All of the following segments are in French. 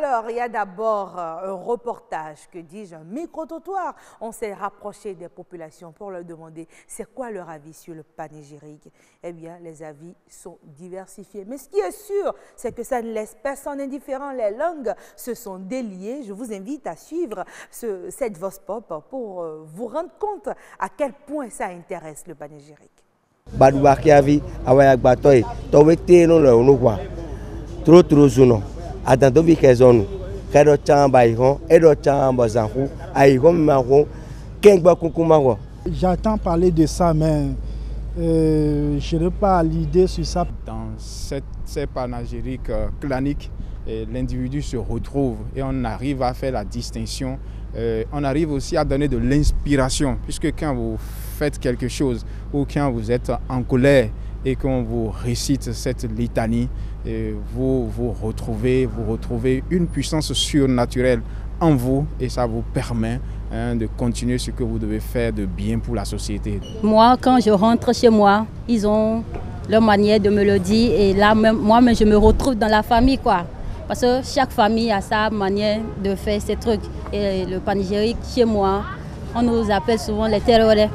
Alors, il y a d'abord un reportage, que dis-je, un micro-trottoir. On s'est rapproché des populations pour leur demander c'est quoi leur avis sur le panégyrique. Eh bien, les avis sont diversifiés. Mais ce qui est sûr, c'est que ça ne laisse personne indifférent. Les langues se sont déliées. Je vous invite à suivre cette Vox Pop pour vous rendre compte à quel point ça intéresse le panégyrique. J'entends parler de ça, mais je n'ai pas l'idée sur ça. Dans ces panégyriques claniques, l'individu se retrouve et on arrive à faire la distinction. On arrive aussi à donner de l'inspiration, puisque quand vous faites quelque chose ou quand vous êtes en colère et qu'on vous récite cette litanie, vous retrouvez une puissance surnaturelle en vous et ça vous permet de continuer ce que vous devez faire de bien pour la société. Moi, quand je rentre chez moi, ils ont leur manière de me le dire et là, moi-même, je me retrouve dans la famille, quoi. Parce que chaque famille a sa manière de faire ces trucs. Et le panégyrique, chez moi, on nous appelle souvent les terrorés.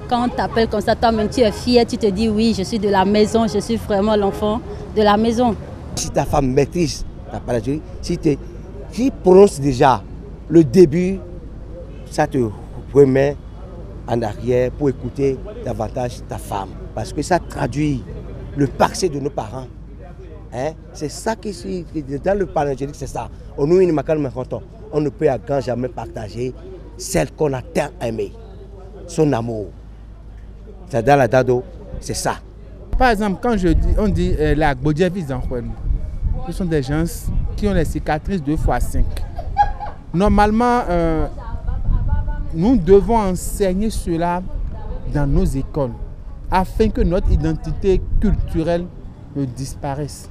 Quand on t'appelle comme ça, toi-même tu es fier, tu te dis oui, je suis de la maison, je suis vraiment l'enfant de la maison. Si ta femme maîtrise la panégyrique, si tu prononces déjà le début, ça te remet en arrière pour écouter davantage ta femme. Parce que ça traduit le passé de nos parents. Hein? C'est ça qui est dans le panégyrique, c'est ça. On ne peut à grand jamais partager celle qu'on a tant aimée, son amour. C'est dans la dado, c'est ça. Par exemple, quand on dit la Gbodjevis en ce sont des gens qui ont les cicatrices 2x5. Normalement, nous devons enseigner cela dans nos écoles afin que notre identité culturelle ne disparaisse.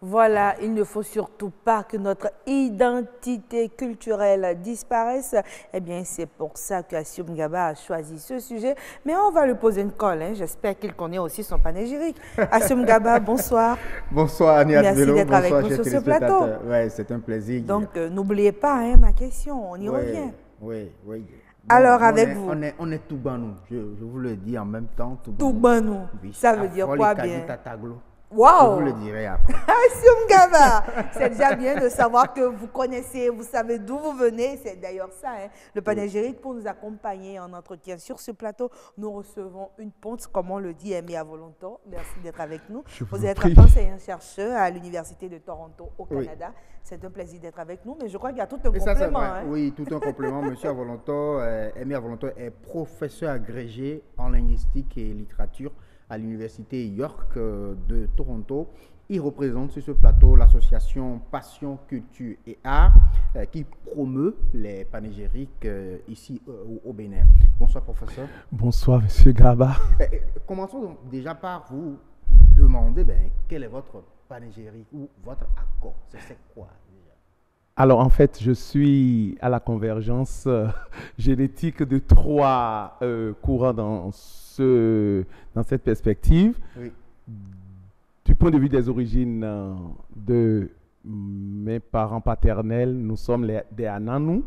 Voilà, il ne faut surtout pas que notre identité culturelle disparaisse. Eh bien, c'est pour ça qu'Assoum Gaba a choisi ce sujet. Mais on va lui poser une colle. Hein. J'espère qu'il connaît aussi son panégyrique. Assoum Gaba, bonsoir. Bonsoir, Agnès. Merci d'être avec nous sur ce plateau. Oui, c'est un plaisir. Donc, n'oubliez pas hein, ma question, on y revient. Oui, oui. Alors, avec vous. On est Toubanou, je vous le dis en même temps. Toubanou, oui. Ça veut dire quoi bien? Wow. Je vous le dirai après. Assoum Gaba, c'est déjà bien de savoir que vous connaissez, vous savez d'où vous venez. C'est d'ailleurs ça, hein, le panégyrique. Pour nous accompagner en entretien sur ce plateau, nous recevons une ponte, comme on le dit, Aimé Avolonto. Merci d'être avec nous. Vous êtes enseignant-chercheur à l'Université de Toronto, au Canada. Oui. C'est un plaisir d'être avec nous, mais je crois qu'il y a tout un complément. Hein. Oui, tout un complément. Monsieur Avolonto, Aimé Avolonto est professeur agrégé en linguistique et littérature à l'Université York de Toronto. Il représente sur ce plateau l'association Passion, Culture et Art qui promeut les panégyriques ici au Bénin. Bonsoir, professeur. Bonsoir, monsieur Gaba. Commençons donc déjà par vous demander quel est votre panégyrique ou votre accord. C'est quoi déjà? Alors en fait, je suis à la convergence génétique de trois courants dans cette perspective. Oui. Du point de vue des origines de mes parents paternels, nous sommes des Ananou,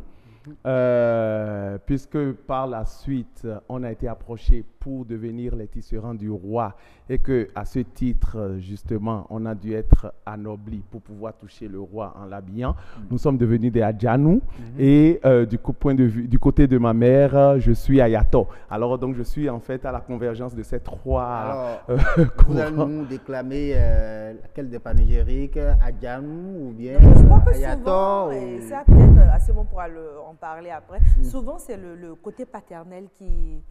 puisque par la suite, on a été approché pour devenir les tisserands du roi et qu'à ce titre, justement, on a dû être anobli pour pouvoir toucher le roi en l'habillant. Nous sommes devenus des Adjanou et du côté de ma mère, je suis Ayato. Alors donc, je suis en fait à la convergence de ces trois vous allez nous déclamer quel des panégyriques, Adjanou ou bien Ayato souvent, et ça peut-être assez bon pour en parler après. Souvent, c'est le côté paternel qui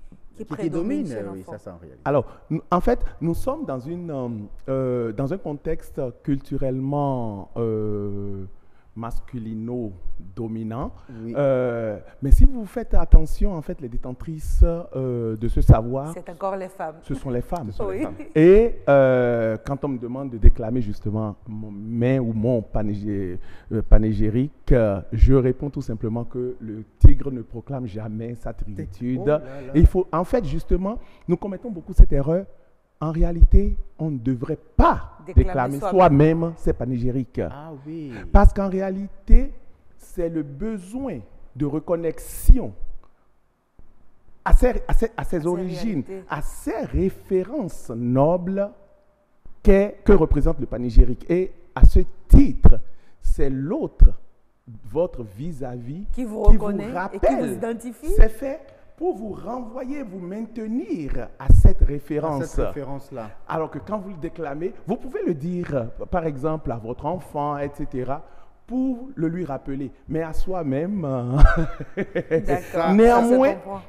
prédomine chez l'enfant. Oui, ça c'est en réalité. Alors, en fait, nous sommes dans un contexte culturellement masculino-dominant. Oui. Mais si vous faites attention, en fait, les détentrices de ce savoir... C'est encore les femmes. Ce sont les femmes. Oui. Et quand on me demande de déclamer justement mon panégyrique, je réponds tout simplement que le tigre ne proclame jamais sa tritude. Oh là là. Et il faut, en fait, justement, nous commettons beaucoup cette erreur En réalité, on ne devrait pas déclamer soi-même ces panégyriques. Ah oui. Parce qu'en réalité, c'est le besoin de reconnexion à ses origines, à ses références nobles que représente le panégyrique. Et à ce titre, c'est l'autre, votre vis-à-vis, qui vous reconnaît rappelle. Et qui vous identifie. C'est fait pour vous renvoyer, vous maintenir à cette référence. À cette référence-là. Alors que quand vous le déclamez, vous pouvez le dire, par exemple, à votre enfant, etc., pour le lui rappeler. Mais à soi-même,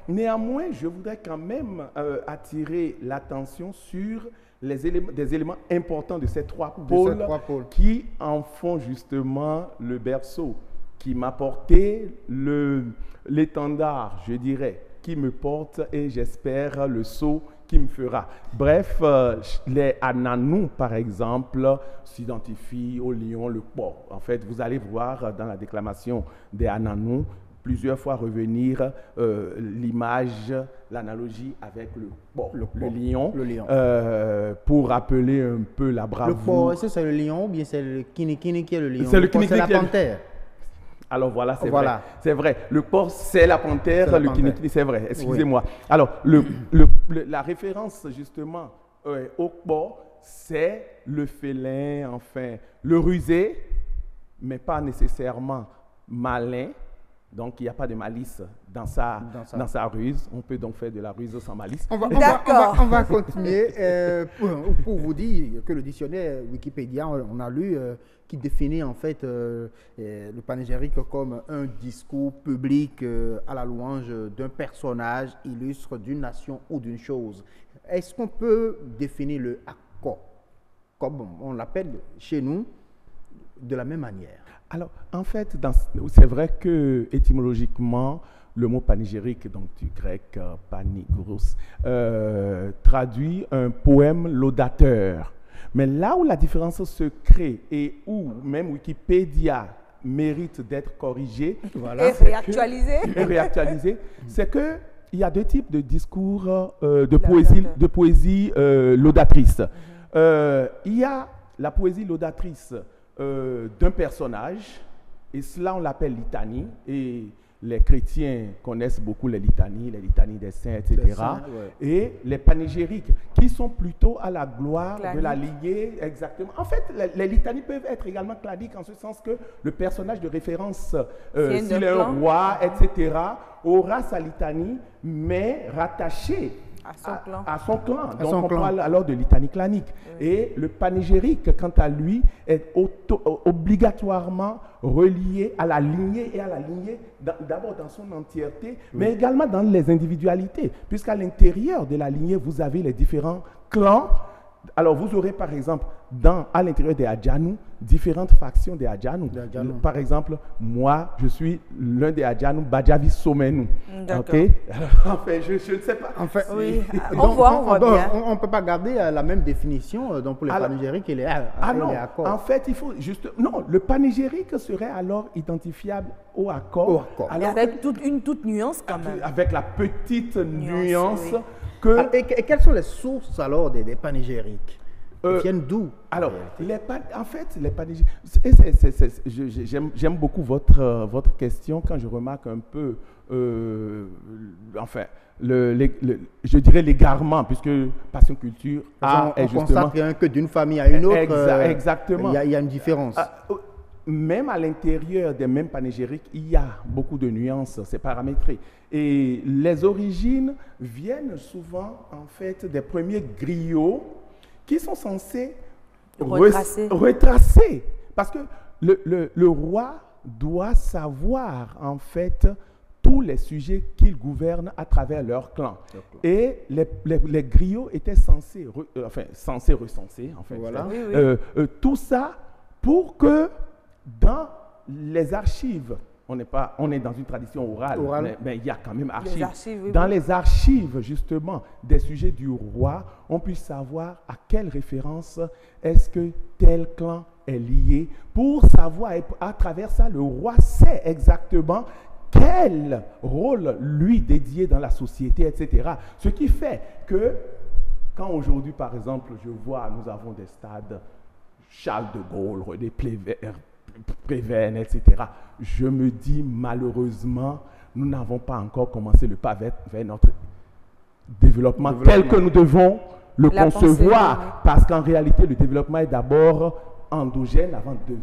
néanmoins, je voudrais quand même attirer l'attention sur des éléments importants de ces trois pôles qui en font justement le berceau, qui m'a porté l'étendard, je dirais, qui me porte et j'espère le sceau qui me fera. Bref, les Ananou, par exemple, s'identifient au lion, le porc. En fait, vous allez voir dans la déclamation des Ananou plusieurs fois revenir l'image, l'analogie avec le porc, le lion. Pour rappeler un peu la bravoure. Le porc, est-ce que c'est le lion ou bien c'est le kinikini qui est le lion? C'est le kinikini, c'est la panthère. Alors voilà, c'est vrai. C'est vrai. Le porc, c'est la panthère, le kinikini, c'est vrai. Excusez-moi. Oui. Alors, la référence, justement, au porc, c'est le félin, enfin, le rusé, mais pas nécessairement malin. Donc, il n'y a pas de malice dans sa ruse. On peut donc faire de la ruse sans malice. On va continuer pour vous dire que le dictionnaire Wikipédia, on a lu, qui définit en fait le panégyrique comme un discours public à la louange d'un personnage illustre d'une nation ou d'une chose. Est-ce qu'on peut définir le accord, comme on l'appelle chez nous, de la même manière? Alors, en fait, c'est vrai que étymologiquement, le mot panégyrique, donc du grec panigros, traduit un poème laudateur. Mais là où la différence se crée et où même Wikipédia mérite d'être corrigée et réactualisée, c'est qu'il y a deux types de discours de poésie laudatrice. Il y a la poésie laudatrice d'un personnage, et cela on l'appelle litanie, et les chrétiens connaissent beaucoup les litanies des saints, etc. Et les panégyriques, qui sont plutôt à la gloire de la lignée, exactement. En fait, les litanies peuvent être également claniques, en ce sens que le personnage de référence, s'il est un roi, etc., aura sa litanie, mais rattachée à son clan. Donc, on parle alors de litanie clanique. Oui. Et le panégyrique, quant à lui, est obligatoirement relié à la lignée et à la lignée d'abord dans son entièreté, mais également dans les individualités, puisqu'à l'intérieur de la lignée, vous avez les différents clans. Alors, vous aurez par exemple, à l'intérieur des Adjanou, différentes factions des Adjanou. Par exemple, moi, je suis l'un des Adjanou, Badjavi Somenu. Ok. Enfin, je ne sais pas. En fait, oui. On voit bien. On ne peut pas garder la même définition donc pour les panégyriques et les accords. En fait, il faut juste... Non, le panégyrique serait alors identifiable au accord. Avec toute nuance quand même. Avec la petite nuance. Oui. Et quelles sont les sources alors des panégyriques? Ils viennent d'où? Alors, en fait, les panégyriques... J'aime beaucoup votre question quand je remarque un peu, je dirais l'égarement, puisque Passion Culture est justement... On constate que d'une famille à une autre, exactement. Il y a une différence. Même à l'intérieur des mêmes panégyriques, il y a beaucoup de nuances, c'est paramétré. Et les origines viennent souvent, en fait, des premiers griots qui sont censés retracer. Parce que le roi doit savoir, en fait, tous les sujets qu'il gouverne à travers leur clan. Et les griots étaient censés recenser, en fait, tout ça pour que dans les archives, on est dans une tradition orale. Mais il y a quand même archives. Dans les archives, justement, des sujets du roi, on puisse savoir à quelle référence est-ce que tel clan est lié, pour savoir, et à travers ça, le roi sait exactement quel rôle lui dédier dans la société, etc. Ce qui fait que Quand aujourd'hui, par exemple, je vois, nous avons des stades Charles de Gaulle, René Prévert, etc., je me dis malheureusement, nous n'avons pas encore commencé le pas vers notre développement tel que nous devons le concevoir. Parce qu'en réalité, le développement est d'abord endogène avant de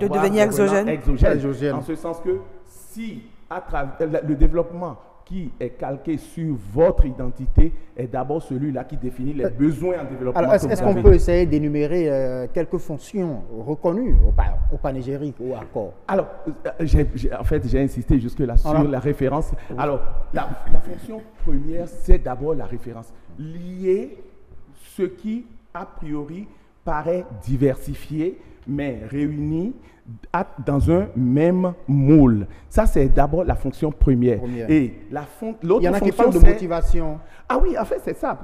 devenir exogène. En ce sens que si à travers le développement qui est calqué sur votre identité est d'abord celui-là qui définit les besoins en développement. Alors, est-ce qu'on peut essayer d'énumérer quelques fonctions reconnues au panégyrique ou accord? Alors, en fait, j'ai insisté jusque-là sur la référence. Alors, la fonction première, c'est d'abord la référence. Lier ce qui, a priori, paraît diversifié, mais réuni dans un même moule. Ça, c'est d'abord la fonction première. Et l'autre fonction, il y en a qui parlent de motivation. Ah oui, en fait, c'est ça.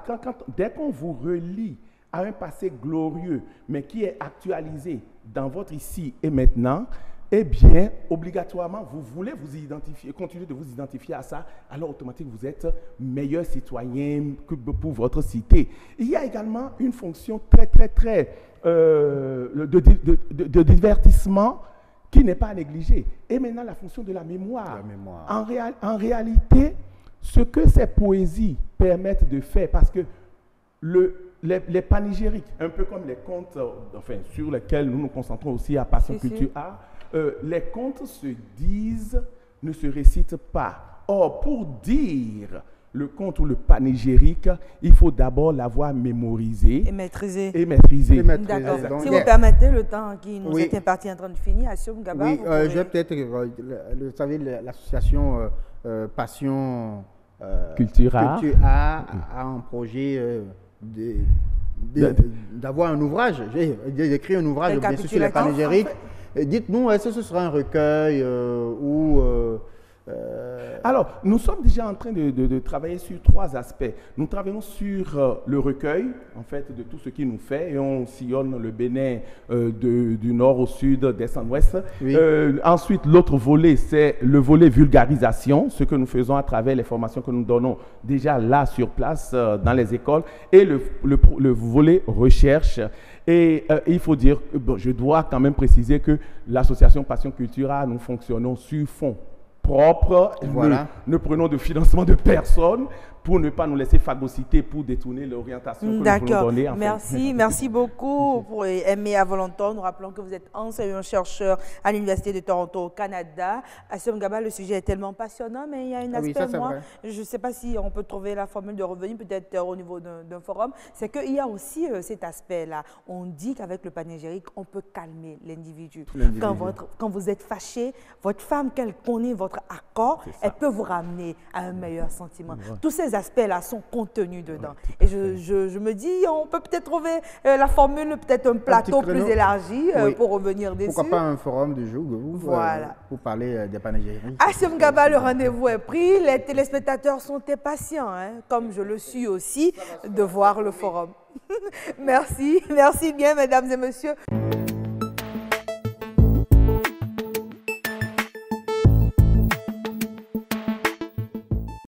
Dès qu'on vous relie à un passé glorieux, mais qui est actualisé dans votre ici et maintenant, eh bien, obligatoirement, vous voulez vous identifier, continuer de vous identifier à ça, alors automatiquement, vous êtes meilleur citoyen pour votre cité. Il y a également une fonction très de divertissement qui n'est pas à négliger. Et maintenant, la fonction de la mémoire. En réalité, ce que ces poésies permettent de faire, parce que les panégyriques, un peu comme les contes sur lesquels nous nous concentrons aussi à Passion Culture Art, les contes se disent, ne se récitent pas. Or, pour dire le conte ou le panégyrique, il faut d'abord l'avoir mémorisé et maîtrisé. D'accord. Si vous permettez, le temps qui nous est imparti en train de finir, Assoum Gaba. Oui, je vais peut-être, vous savez, l'association Passion Culture Art a un projet d'avoir un ouvrage. J'ai écrit un ouvrage bien sûr sur les panégyriques. Dites-nous, est-ce que ce sera un recueil ou... Alors, nous sommes déjà en train de travailler sur 3 aspects. Nous travaillons sur le recueil, en fait, de tout ce qui nous fait, et on sillonne le Bénin du nord au sud, d'est en ouest. Oui. Ensuite, l'autre volet, c'est le volet vulgarisation, ce que nous faisons à travers les formations que nous donnons déjà là sur place dans les écoles, et le volet recherche. Et il faut dire, je dois quand même préciser que l'association Passion Culture Art, nous fonctionnons sur fonds propres. Voilà. Ne prenons de financement de personne pour ne pas nous laisser phagocyter, pour détourner l'orientation que nous voulons donner. Merci beaucoup pour Aimé Avolonton. Nous rappelons que vous êtes enseignant-chercheur à l'Université de Toronto au Canada. Assoum Gaba, le sujet est tellement passionnant, mais il y a un aspect, je ne sais pas si on peut trouver la formule de revenu, peut-être au niveau d'un forum, c'est qu'il y a aussi cet aspect-là. On dit qu'avec le panégyrique, on peut calmer l'individu. Quand vous êtes fâché, votre femme, qu'elle connaît votre accord, elle peut vous ramener à un meilleur sentiment. Tous ces aspects-là sont contenus dedans. Et je me dis, on peut peut-être trouver la formule, peut-être un plateau plus élargi pour revenir dessus. Pourquoi pas un forum de jour pour parler des panégyriques. Assoum Gaba, le rendez-vous est pris. Les téléspectateurs sont impatients, comme je le suis aussi, de voir le forum. Merci bien, mesdames et messieurs.